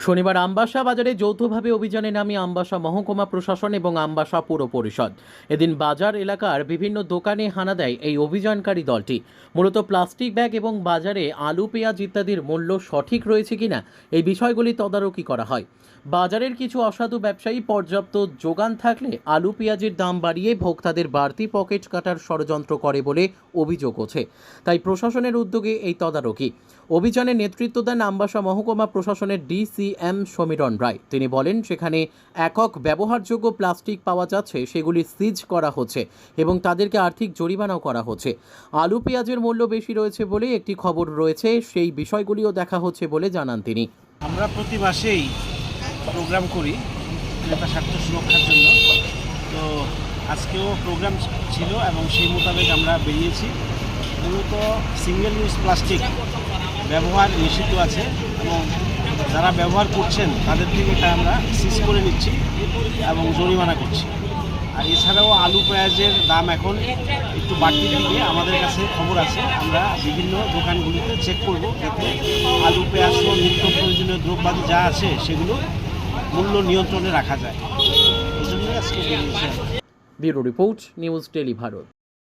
শনিবার আমবাসা বাজারে যৌথভাবে অভিযানে নামে আমবাসা মহকুমা প্রশাসন এবং আমবাসা পুর পরিষদ। এদিন বাজার এলাকার বিভিন্ন দোকানে হানা দেয় এই অভিযানকারী দলটি। মূলত প্লাস্টিক ব্যাগ এবং বাজারে আলু পেঁয়াজ ইত্যাদির মূল্য সঠিক রয়েছে কিনা এই বিষয়গুলি তদারকি করা হয়। বাজারের কিছু অসাধু ব্যবসায়ী পর্যাপ্ত যোগান থাকলে আলু পেঁয়াজের দাম বাড়িয়ে ভোক্তাদের বাড়তি পকেট কাটার ষড়যন্ত্র করে বলে অভিযোগ ওঠে। তাই প্রশাসনের উদ্যোগে এই তদারকি অভিযানে নেতৃত্ব দেন আমবাসা মহকুমা প্রশাসনের ডিসিএম সমীরণ রায়। তিনি বলেন, সেখানে একক ব্যবহারযোগ্য প্লাস্টিক পাওয়া যাচ্ছে, সেগুলি সিজ করা হচ্ছে এবং তাদেরকে আর্থিক জরিমানাও করা হচ্ছে। আলু পেঁয়াজের মূল্য বেশি রয়েছে বলে একটি খবর রয়েছে, সেই বিষয়গুলিও দেখা হচ্ছে বলে জানান তিনি। আমরা প্রতি মাসেই প্রোগ্রাম করি ক্রেতা স্বার্থ সুরক্ষার জন্য। তো আজকেও প্রোগ্রাম ছিল এবং সেই মোতাবেক আমরা বেরিয়েছি। মূলত সিঙ্গেল ইউজ প্লাস্টিক ব্যবহার নিষিদ্ধ আছে এবং যারা ব্যবহার করছেন তাদের থেকে এটা আমরা সিজ করে নিচ্ছি এবং জরিমানা করছি। আর এছাড়াও আলু পেঁয়াজের দাম এখন একটু বাড়তির দিকে আমাদের কাছে খবর আছে। আমরা বিভিন্ন দোকানগুলিতে চেক করব যাতে আলু পেঁয়াজ সহ নিত্য প্রয়োজনীয় দ্রব্যাদি যা আছে সেগুলো মূল্য নিয়ন্ত্রণে রাখা যায়। এই জন্যই আজকে বেরিয়েছি। Bureau report, news tele Bharat.